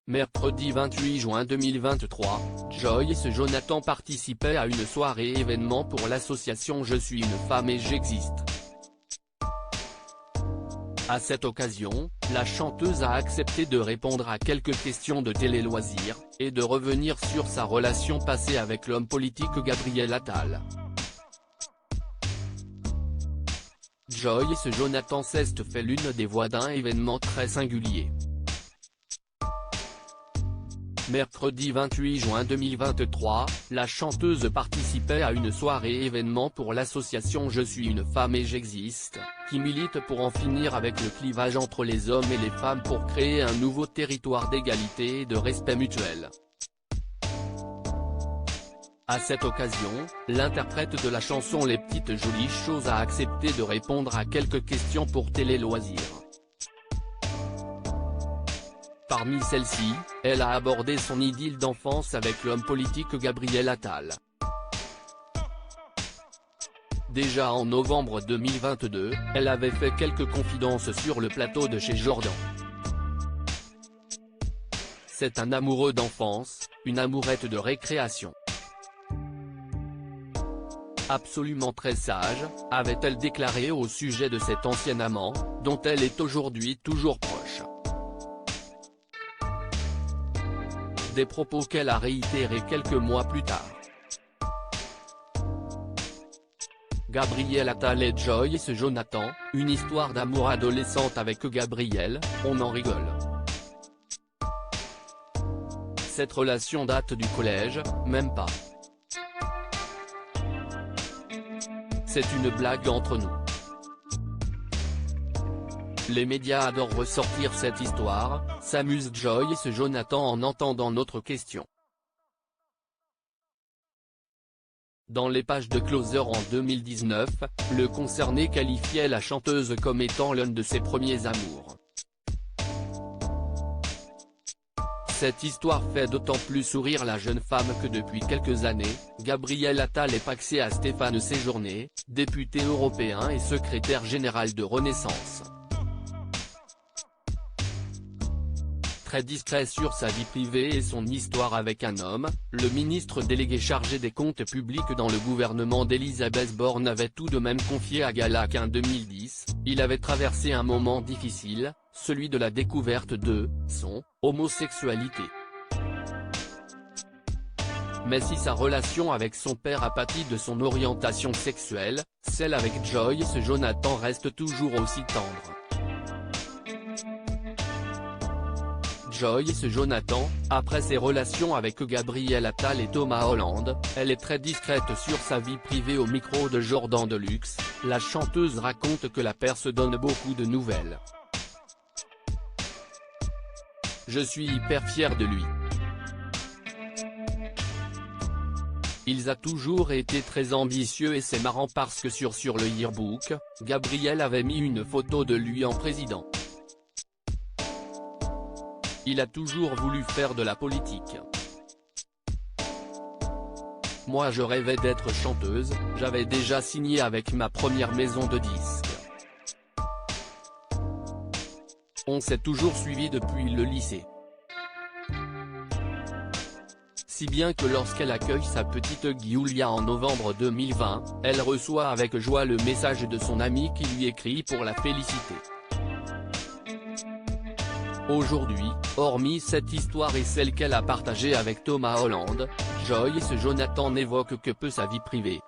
Mercredi 28 juin 2023, Joyce et Jonathan participaient à une soirée événement pour l'association Je suis une femme et j'existe. À cette occasion, la chanteuse a accepté de répondre à quelques questions de télé-loisirs, et de revenir sur sa relation passée avec l'homme politique Gabriel Attal. Joyce et Jonathan Ceste fait l'une des voix d'un événement très singulier. Mercredi 28 juin 2023, la chanteuse participait à une soirée événement pour l'association Je suis une femme et j'existe, qui milite pour en finir avec le clivage entre les hommes et les femmes pour créer un nouveau territoire d'égalité et de respect mutuel. À cette occasion, l'interprète de la chanson Les Petites Jolies Choses a accepté de répondre à quelques questions pour Télé Loisirs. Parmi celles-ci, elle a abordé son idylle d'enfance avec l'homme politique Gabriel Attal. Déjà en novembre 2022, elle avait fait quelques confidences sur le plateau de chez Jordan. C'est un amoureux d'enfance, une amourette de récréation. Absolument très sage, avait-elle déclaré au sujet de cet ancien amant, dont elle est aujourd'hui toujours proche. Des propos qu'elle a réitérés quelques mois plus tard. Gabriel Attal et Joyce et Jonathan, une histoire d'amour adolescente avec Gabriel, on en rigole. Cette relation date du collège, même pas. C'est une blague entre nous. Les médias adorent ressortir cette histoire, s'amuse Joyce et Jonathan en entendant notre question. Dans les pages de Closer en 2019, le concerné qualifiait la chanteuse comme étant l'un de ses premiers amours. Cette histoire fait d'autant plus sourire la jeune femme que depuis quelques années, Gabriel Attal est paxé à Stéphane Séjourné, député européen et secrétaire général de Renaissance. Très discret sur sa vie privée et son histoire avec un homme, le ministre délégué chargé des comptes publics dans le gouvernement d'Elisabeth Borne avait tout de même confié à Gala qu'en 2010, il avait traversé un moment difficile, celui de la découverte de son homosexualité. Mais si sa relation avec son père a pâti de son orientation sexuelle, celle avec Joyce et Jonathan reste toujours aussi tendre. Joyce et Jonathan, après ses relations avec Gabriel Attal et Thomas Hollande, elle est très discrète sur sa vie privée au micro de Jordan Deluxe, la chanteuse raconte que la paire se donne beaucoup de nouvelles. Je suis hyper fière de lui. Il a toujours été très ambitieux et c'est marrant parce que sur le yearbook, Gabriel avait mis une photo de lui en président. Il a toujours voulu faire de la politique. Moi je rêvais d'être chanteuse, j'avais déjà signé avec ma première maison de disques. On s'est toujours suivi depuis le lycée. Si bien que lorsqu'elle accueille sa petite Giulia en novembre 2020, elle reçoit avec joie le message de son ami qui lui écrit pour la féliciter. Aujourd'hui, hormis cette histoire et celle qu'elle a partagée avec Thomas Hollande, Joyce et Jonathan n'évoquent que peu sa vie privée.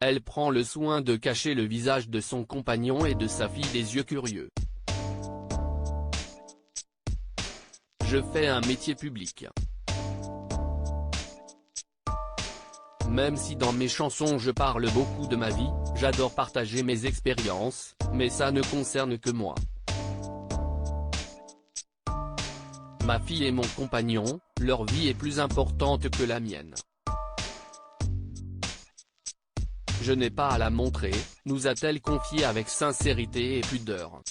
Elle prend le soin de cacher le visage de son compagnon et de sa fille des yeux curieux. Je fais un métier public. Même si dans mes chansons je parle beaucoup de ma vie, j'adore partager mes expériences, mais ça ne concerne que moi. Ma fille et mon compagnon, leur vie est plus importante que la mienne. Je n'ai pas à la montrer, nous a-t-elle confié avec sincérité et pudeur.